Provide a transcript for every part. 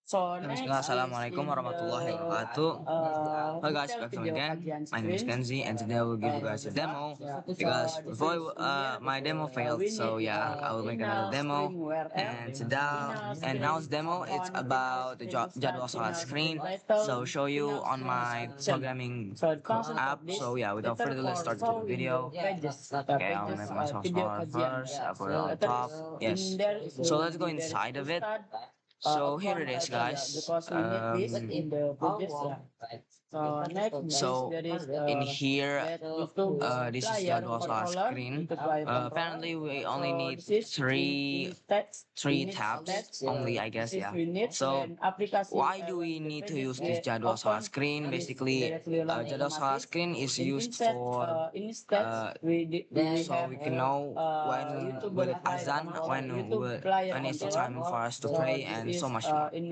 So Bismillah, next is Assalamualaikum in the warahmatullahi wabarakatuh. Hello guys, detailed welcome video again. kajian My name is screen. Kenzie, and today I will give you guys a demo. Because This before is in here. my demo failed, We so need yeah, I will make in another a demo. screen URL. And In a now's screen demo it's font, in a about the screen Jadwal start, in Sholat a screen screen. title, So show in you a on screen my description. programming So the function of app. this So yeah, without letter further, let's for start into show the in the video. pages, Okay, I'll make myself video smaller kajian. first. I'll put it on Letter top. is in Yes. there. It So will let's go be there inside to of it. start. So here it Upon is, title, guys. because we need this in the pages. So next is So there is in here, let YouTube this is player Jadwal Sholat controller. screen. YouTube player controller. Apparently, we only So need this is three we need text. We three need tabs text. only, I guess. This is Yeah. we need So when application why do we when the need to pages use this get Jadwal Sholat open screen? is Basically, directly run Jadwal Sholat automatic. screen is In used for instead uh, we so have we can know when will YouTuber it player azan, controller, YouTube player when it's the controller. time for us to So pray, this and so is much more. in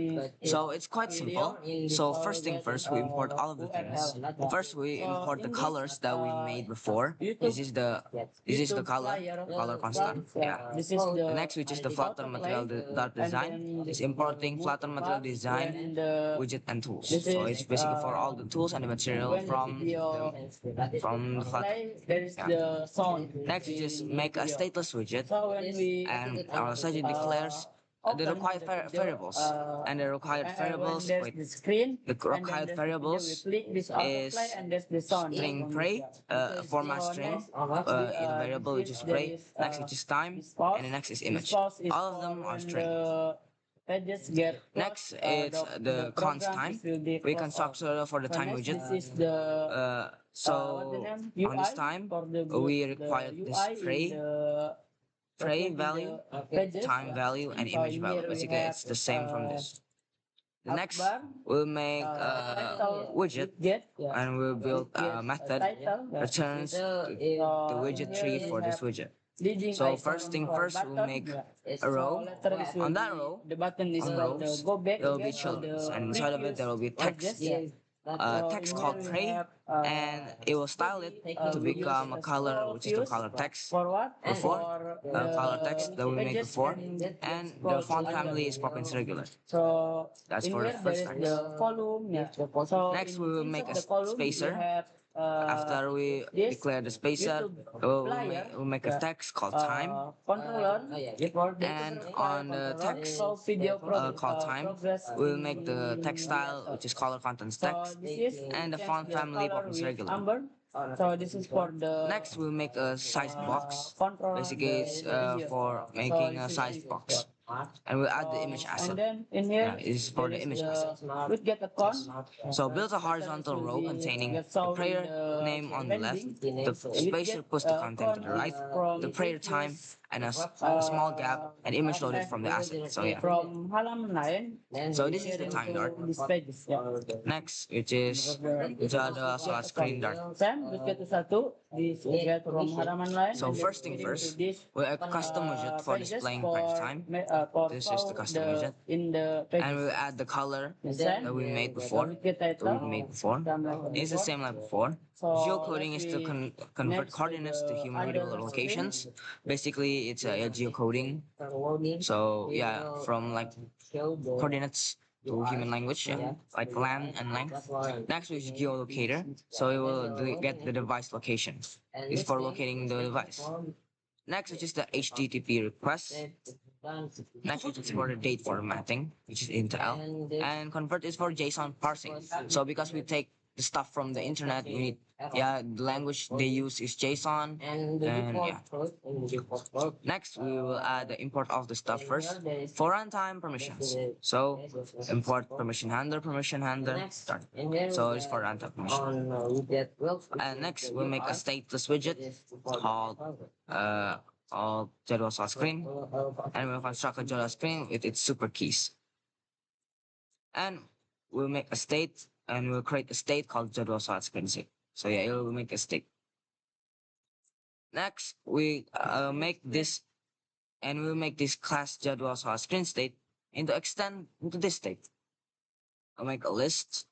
So it's quite video. simple. So So first thing get first, we import all of the things. URL. First, we So import the in this colors that we made before. YouTube This is the YouTube color, player color constant. Yeah. this is The the next, which is the Flutter material autoplay, dart and design, then is importing Flutter material part design when the widget and tools. this So is it's basically for all the tools and the material when the video from the Flutter. play, there is Yeah. the sound. Next, we just in the make a video. stateless widget, So when we and our widget declares the open required the video, variables. And the required when variables, there's wait, the screen, the and then required there's the video, we variables click this autoplay, is and there's the sound. string pray, format So string, next, in a variable which is there pray. is Next, which is time, this pause. and the next is This image. pause is All of for them are when string. the pages get Next, closed, it's the const program time. will be We closed construct off. for the So time next, widget. this is the what's the So name? on this UI time, for the we the require this UI in pray, the pray in value, the pages. time value, and So image in value. here we Basically, have it's the same from this. The up next, bar, we'll make title a widget, get, and we'll build a method title returns the widget here tree we for this have widget. leading So icon first thing for first, we'll button. make a So row. letter is will On that be row, the button is on for the rows, go back there will be again to children, the and inside of it there will be previous text. pages. So Text in called here we pray, have and it will style it to become a color, which is the color text forward before, for color text that we made pages before, and the scroll font under. family is Poppins regular. So That's in for the here there first is text. the column. Yeah. So Next, we will make inside a the column spacer. you have After we this declare the spacer, we'll make a text called time, controller. and on the text So video called time, progress we'll make the text style, which is color contents so text, this is and the change font the family color Poppins with regular. amber. So this is for the Next, we'll make a sized box. control Basically, it's video. for So making this a is sized box. And we'll add the image and asset. then in here Yeah, it is for there the is image asset. with get account. So build a horizontal row containing the prayer name on the left, the spacer puts the content to the right, the prayer time, and a small gap, and image loaded from the asset. So yeah. From halaman lain. So this is the time dart. This pages. Yeah. Next, which is Jadwal Sholat screen dart. Sam, with get satu this get from halaman lain. So and first then thing into first, this we add custom widget for pages displaying for press time. for This is the custom widget. in the And we'll add the color that we made before. It's the same like before. Geocoding is to convert coordinates to human readable locations. Basically, it's a geocoding. So yeah, from like coordinates to human language, yeah, like land and length. Next is geolocator. So it will get the device location. It's for locating the device. Next, which is the HTTP request. Next, which is for the date formatting, which is intel. And convert is for JSON parsing. So because we take the stuff from the internet, we need, yeah, the language they use is JSON. And yeah. Next, we will add the import of the stuff first for runtime permissions. So import permission handler, start. So it's for runtime permission. And next, we'll make a stateless widget called Jadwal Sholat screen, and we'll construct a Jadwal screen with its super keys. And we'll make a state, and we'll create a state called Jadwal Sholat screen state. So yeah, it will make a state. Next, we make this, and we'll make this class Jadwal Sholat screen state into extend into this state. I'll make a list,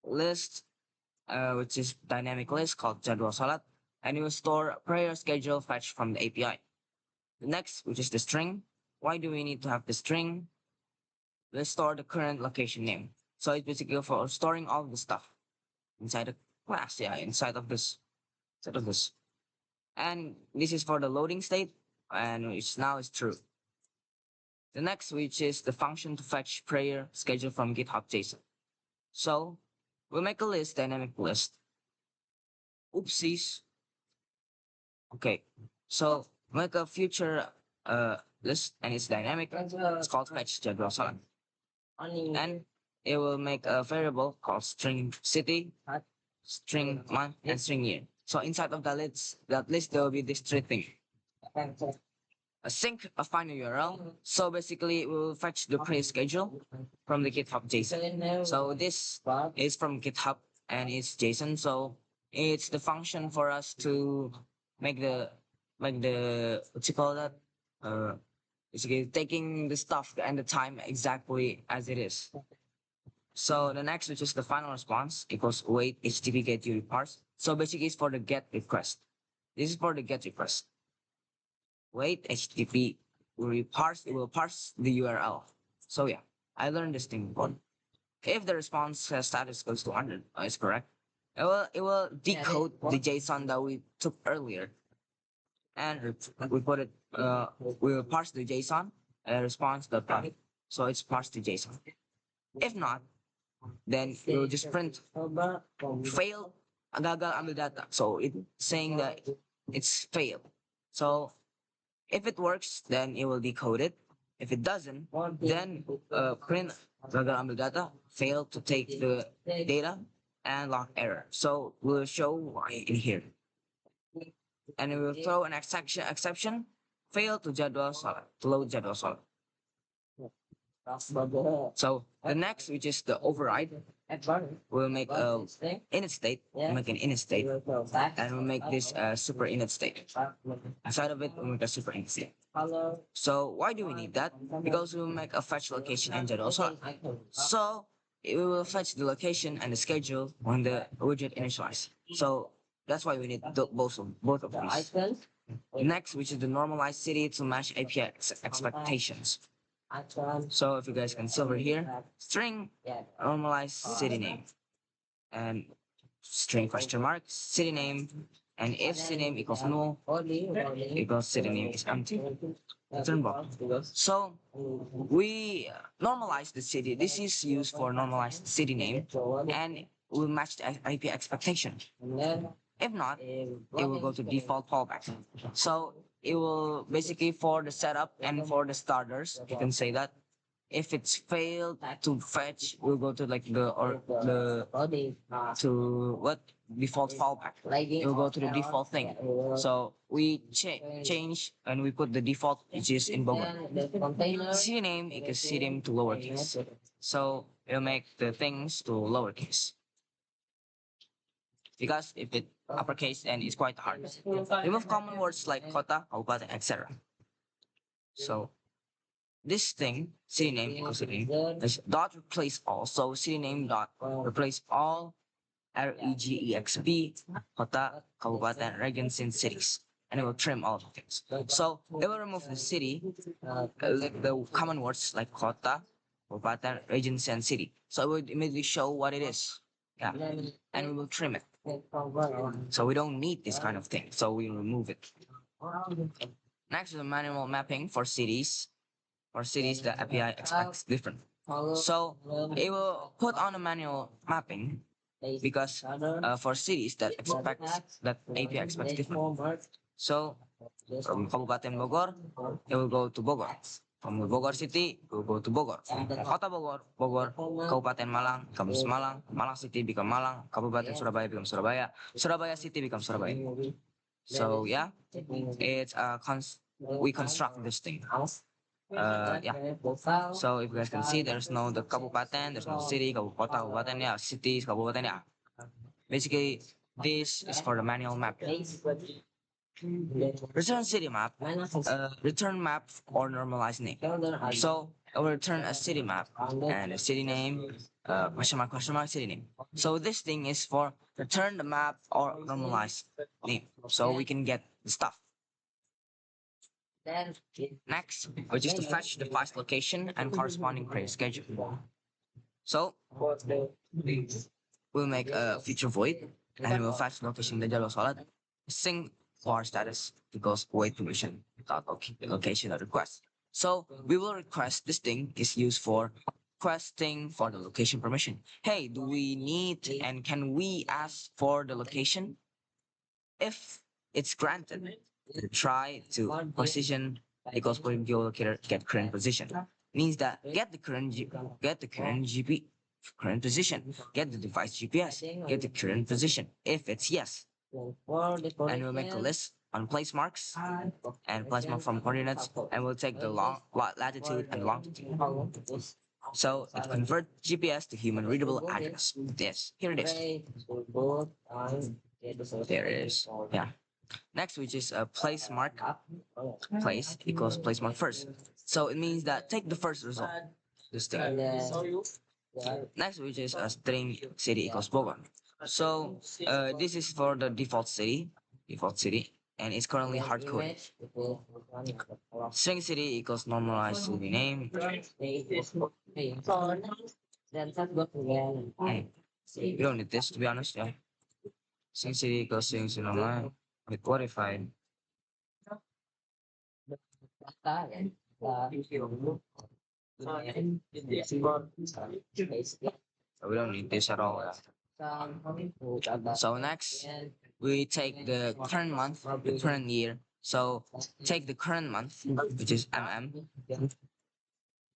which is dynamic list called Jadwal Sholat, and it will store prayer schedule fetch from the API. The next, which is the string. Why do we need to have the string? let's store the current location name. So it's basically for storing all the stuff inside the class, yeah, inside of this. And this is for the loading state, and it's now is true. The next, which is the function to fetch prayer schedule from GitHub JSON. So we'll make a list, dynamic list. Oopsies. Okay, so make a future list, and it's dynamic. It's called fetch Jadwal Sholat. And it will make a variable called string city, string month, and string year. So inside of that list there will be this three things. A sync, a final URL. So basically, we will fetch the pre-schedule from the GitHub JSON. So this is from GitHub and it's JSON. So it's the function for us to make the what you call that? Basically taking the stuff and the time exactly as it is. So the next, which is the final response, equals wait HTTP get URL parse. So basically, it's for the get request. This is for the get request. Wait HTTP it will parse the URL. So yeah, I learned this thing before. If the response status goes to 100, is correct, it will decode the JSON that we took earlier, and we put it we will parse the JSON response dot prompt. So it's parsed the JSON. If not, then we will just print failed gagal ambil data. So it's saying that it's failed. So if it works, then it will decode it. If it doesn't, then print gagal ambil data, failed to take the data, and log error. So we'll show why in here. And we will throw an exception, fail to Jadwal Sholat, to load Jadwal Sholat. So the next, which is the override, we'll make a init state, we'll make an init state, and we'll make this super init state. Inside of it, we'll make a super init state. So why do we need that? Because we'll make a fetch location and Jadwal Sholat. So it will fetch the location and the schedule when the widget initialized. So that's why we need both of these. Next, which is the normalized city to match API expectations. So if you guys can see over here, string normalized city name and string question mark city name, and if city name equals null equals city name is empty, return box. So we normalize the city. This is used for normalized city name, and will match the IP expectation. If not, it will go to default fallback. So it will basically for the setup and for the starters, you can say that if it's failed to fetch, we'll go to like to what default fallback. It will go to the default thing. So we change and we put the default, which is in Bogor. City name equals city name to lowercase. So it'll make the things to lowercase. Because if it uppercase, then it's quite hard. Remove common words like kota, kabupaten, etc. So this thing, city name equals city name, is dot replace all. So city name dot replace all REGEXP, kota, kabupaten, regions, and cities. And it will trim all the things. So it will remove the city, like the common words like kota, kabupaten, regions, and city. So it will immediately show what it is. Yeah, and we will trim it. So we don't need this kind of thing. So we remove it. Next is a manual mapping for cities. For cities, the API expects different. So it will put on a manual mapping because for cities that API expects different. So from Kabupaten Bogor, it will go to Bogor. From Bogor City, it will go to Bogor. From Kota Bogor, Kabupaten Malang becomes Malang, Malang City become Malang, Kabupaten Surabaya becomes Surabaya, Surabaya City becomes Surabaya. So yeah, it's we construct this thing. Yeah. So if you guys can see, there's no the kabupaten, there's no city, kabupaten, yeah, cities, kabupaten, yeah. Basically, this is for the manual map. Return city map, return map or normalized name. So I will return a city map and a city name, question mark, city name. So this thing is for return the map or normalized name. So we can get the stuff. Next, which is to fetch the device location and corresponding prayer schedule. So we'll make a future void and we'll fetch location the Jadwal Sholat, sync for status equals wait permission dot location dot request. So we will request this thing is used for requesting for the location permission. Hey, do we need and can we ask for the location? If it's granted, try to position equals point geolocator get current position. Means that get the current GP current position, get the device GPS, get the current position. If it's yes, and we'll make a list on place marks and place mark from coordinates, and we'll take the latitude and longitude. So it convert GPS to human readable address. Yes, here it is. There it is. Yeah. Next, which is a place mark. Place equals place mark first. So it means that take the first result. This thing. Next, which is a string city equals Bogor. So this is for the default city, and it's currently hard coded. String city equals normalized city name. We don't need this to be honest. Yeah. String city equals string city normal. With what if I we don't need this at all. So next, we take the current month, the current year. So take the current month, which is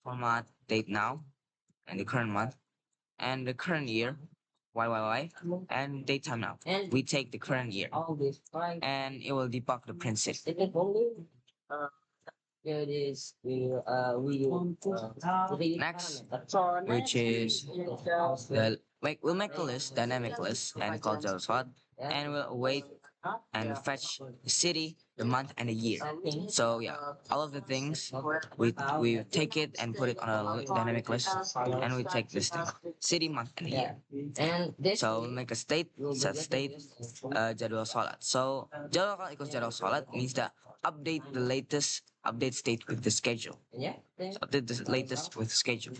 format date now, and the current month, and the current year, y, and date time now. We take the current year, and it will debug the print set. Next, which is we'll make a list, dynamic list, and call Jadwal, and we'll await and fetch the city, the month, and the year. So yeah, all of the things we take it and put it on a dynamic list, and we take this thing, city, month, and year. So we'll make a state, set state, Jadwal Sholat. So Jadwal equals Jadwal Sholat means that update the latest update state with the schedule. So update the latest with schedule.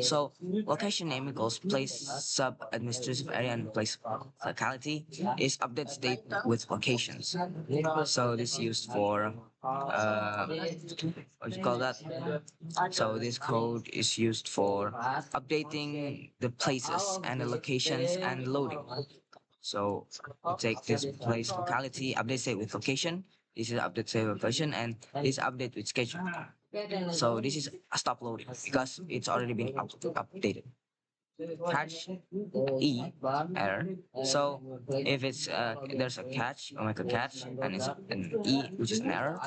So location name equals place sub administrative area and place locality is update state with locations. So this used for what you call that? So this code is used for updating the places and the locations and loading. So we take this place locality, update state with location. This is update state with location, and this update with schedule. So this is a stop loading because it's already been updated. Catch E error. So if it's there's a catch, we'll make a catch, and it's an E, which is an error,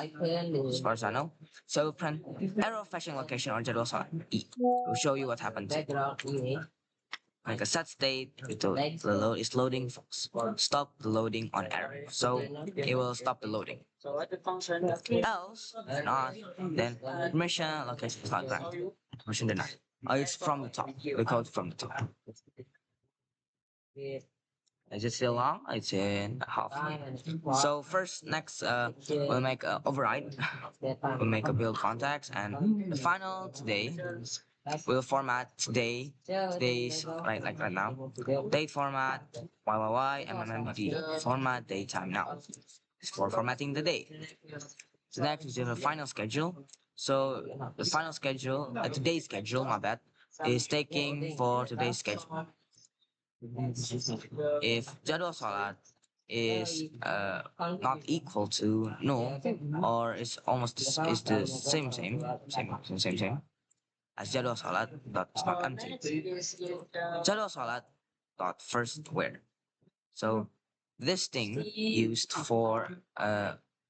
as far as I know. So print error of fetching location or Jadwal Sholat E. We'll show you what happened. Like a set state, the load is loading. Stop the loading on error. So it will stop the loading. Else, if not, then permission location is not granted. Permission denied. Oh, it's from the top. We code from the top. Is it still long? It's in half. So first, next, we'll make a override. We'll make a build contacts, and the final today, we'll format today's like right now. Date format, YYY, MMMD, format date time now. It's for formatting the day. So next is the final schedule. So the final schedule, today's schedule, my bad, is taking for today's schedule. If Jadwal Sholat is not equal to null, or is almost is the same as Jadwal Sholat dot is not empty. Jadwal Sholat dot first where. So this thing used for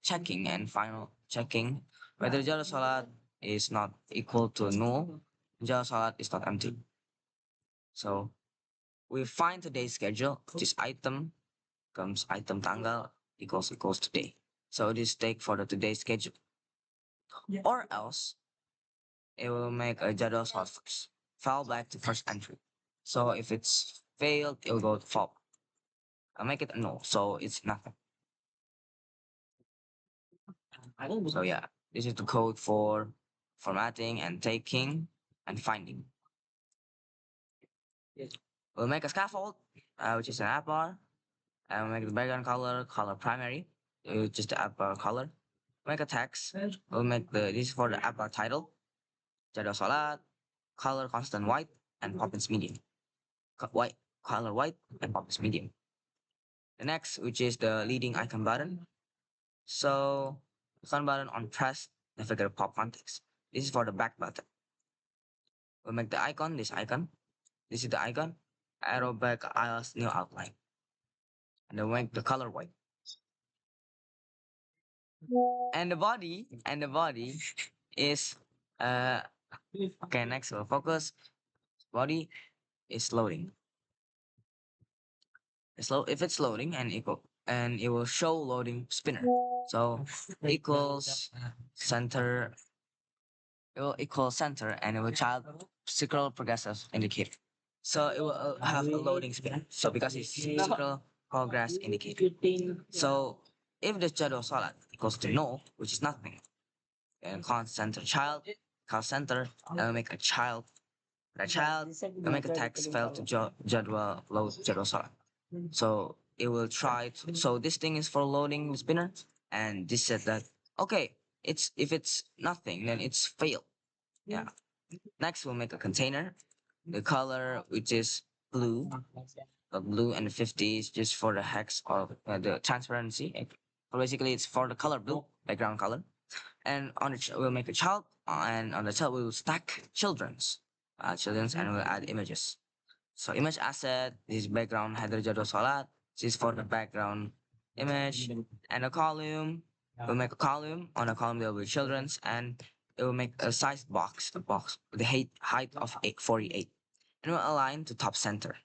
checking and final checking whether Jadwal Sholat is not equal to null, Jadwal Sholat is not empty. So we find today's schedule, which is item comes item tanggal equals today. So this take for the today's schedule. Or else it will make a Jadwal Sholat first. Fall back to first entry. So if it's failed, it will go to fall. I'll make it a null, so it's nothing. So yeah, This is the code for formatting and taking and finding. We'll make a scaffold, which is an app bar. And we'll make the background color primary, just the app bar color. Make a text. We'll make this is for the app bar title. Jadwal Sholat, color constant white, and Poppins medium. White, color white, and Poppins medium. The next, which is the leading icon button. So, the front button on press, navigate pop context. This is for the back button. We'll make the icon, this icon. This is the icon. Arrow back, IOS, new outline. And then make the color white. And the body is, okay, next we'll focus. Body is loading. If it's loading and it will show loading spinner. So equals center, it will equal center and it will child circle progressive indicator. So it will have a loading spinner. So because it's circle progress indicator. So if the Jadwal Sholat equals to no, which is nothing, and call center child, call center, and will make a child. The child will make a text file to Jadwal load Jadwal Sholat. So it will try to, so this thing is for loading the spinner, and this said that okay, it's if it's nothing, then it's failed. Yeah. Next we'll make a container. The color which is blue, blue, and the 50 is just for the hex of the transparency. So basically it's for the color blue, background color. And on the we'll make a child, and on the child we'll stack children's and we'll add images. So image asset, this background header Jadwal Sholat. This is for the background image. And a column, we'll make a column. On a column there will be children's, and it will make a size box, with the height of 48. And we'll align to top center.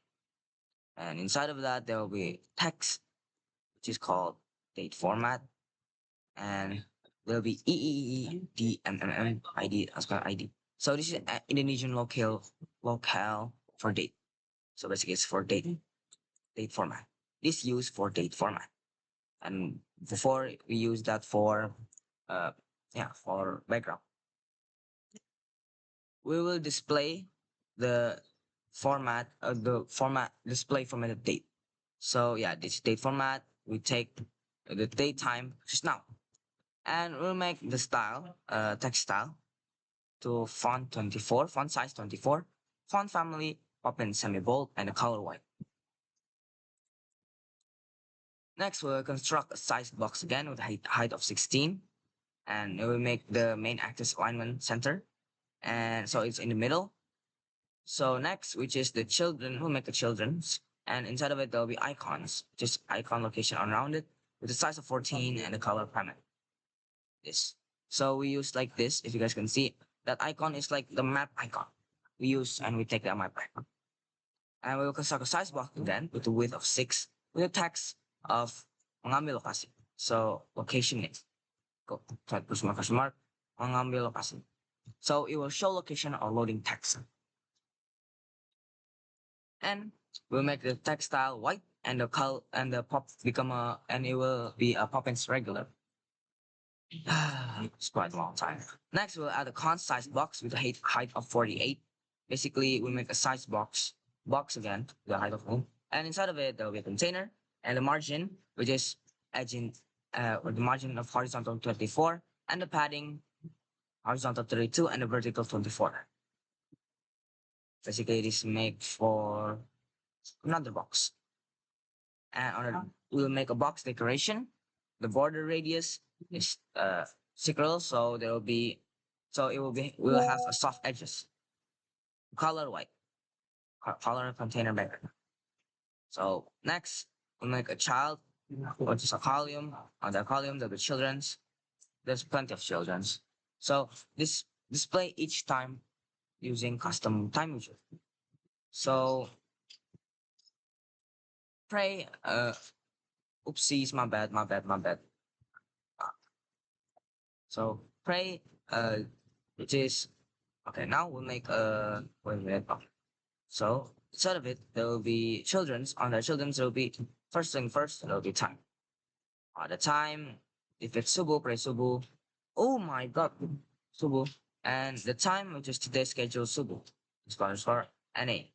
And inside of that there will be text, which is called date format. And there'll be EEEDMMM ID as well ID. So this is Indonesian locale for date. So basically it's for date format. This used for date format. And before we use that for for background. We will display the display formatted date. So yeah, this date format, we take the date time just now. And we'll make the style, text style to font 24, font size 24, font family, open semi-bold, and the color white. Next, we'll construct a size box again with a height of 16, and we'll make the main axis alignment center, and so it's in the middle. So next, which is the children, we'll make the children's, and inside of it there'll be icons, just icon location around it, with a size of 14 and the color primary. This. So we use like this. If you guys can see, that icon is like the map icon. We use and we take that map icon. And we will construct a size box again with a width of 6 with a text of mengambil lokasi. So location is go question mark mengambil lokasi. So it will show location or loading text. And we'll make the text style white and the color and the pop become and it will be a Poppins regular. It's quite a long time. Next, we'll add a const size box with a height of 48. Basically, we make a size box again, the height of home. And inside of it, there will be a container and the margin, which is edging, or the margin of horizontal 24, and the padding horizontal 32 and the vertical 24. Basically, it is made for another box. And on it, we'll make a box decoration. The border radius is circle, so there will be, so it will be, we will have a soft edges. Color white, color container background. So next, we'll make a child, which is a column. On the column, there'll be children's. There's plenty of children's. So this display each time using custom time widget. So pray, oopsies, my bad. So pray, which is okay. Now we'll make a wait a minute. So instead of it, there will be children's. On the children's, there will be first thing first. There will be time. The time, if it's subuh, pray subuh. Oh my god, subuh. And the time which is today's schedule subuh is called for NA.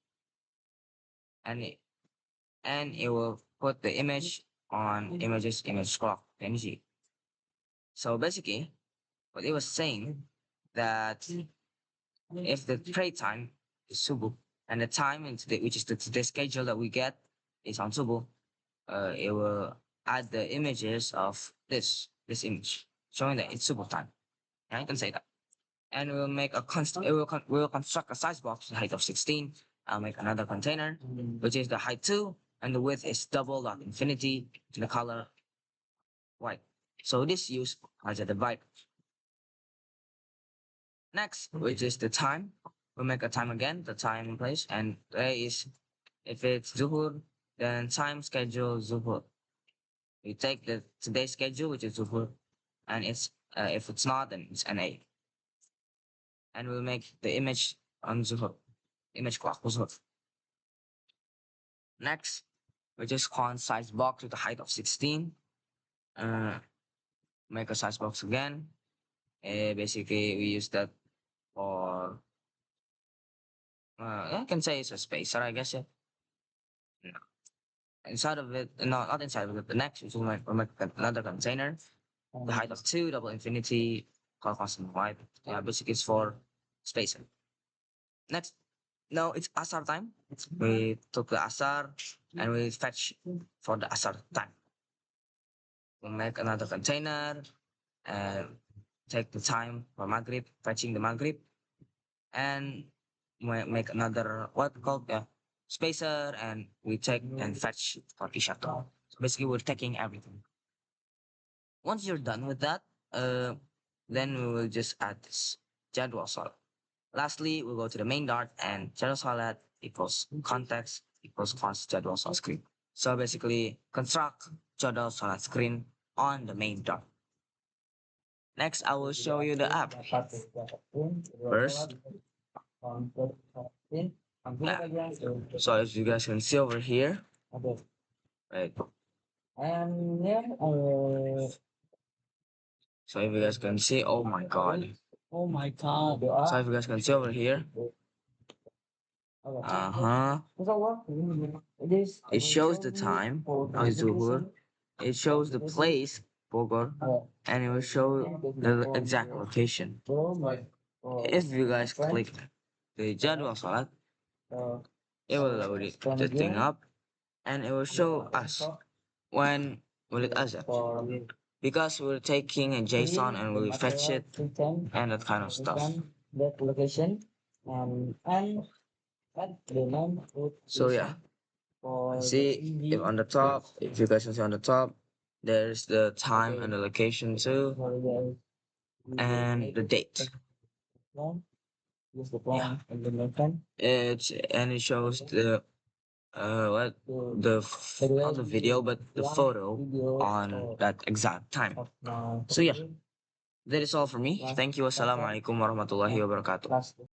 NA. And it will put the image on images image clock NG. So basically, what it was saying that if the pray time is subuh and the time in today, which is the schedule that we get is on subuh, it will add the images of this image showing that it's subuh time. Yeah, I can say that. And we'll make a we'll construct a size box with height of 16. I'll make another container, which is the height 2, and the width is double dot infinity to the color white. So this use as a divide. Next, which is the time. We'll make a time again, the time in place, and there is if it's zuhur, then time schedule zuhur. We take the today's schedule, which is zuhur, and it's if it's not, then it's NA. And we'll make the image on zuhur, image clock zuhur. Next, we just call size box with a height of 16. Uh, make a size box again. Basically, we use that for, I can say it's a spacer, I guess. Yeah. No. Inside of it, no, not inside of it. The next, we'll make another container. The height of 2, double infinity, call constant white. Yeah, basically, it's for spacer. Next, no, it's asar time. We took the asar and we fetch for the asar time. We'll make another container and take the time for Maghrib, fetching the Maghrib, and make another what called spacer, and we take and fetch for Isha. So basically, we're taking everything. Once you're done with that, then we will just add this Jadwal Salat. Lastly, we'll go to the main dart and Jadwal Salat equals context equals const Jadwal Salat screen. So basically, construct Jadwal Salat screen on the main dart. Next, I will show you the app. First, yeah. So as you guys can see over here, right? And yeah, So if you guys can see, oh my god. oh my god. So if you guys can see over here, uh-huh. It shows the time on Zuhur. It shows the place, Bogor, and it will show the exact location. If you guys click the Jadwal Salat, it will load it, the thing up, and it will show us when will it azan. Because we're taking a JSON and we'll fetch it and that kind of stuff. That location and at the name. So yeah, see if on the top, if you guys can see on the top, there's the time and the location too, and the date. Use the plan and the mention. It shows the what the not the video but the photo on that exact time. So yeah, that is all for me. Thank you. Wassalamualaikum warahmatullahi wabarakatuh.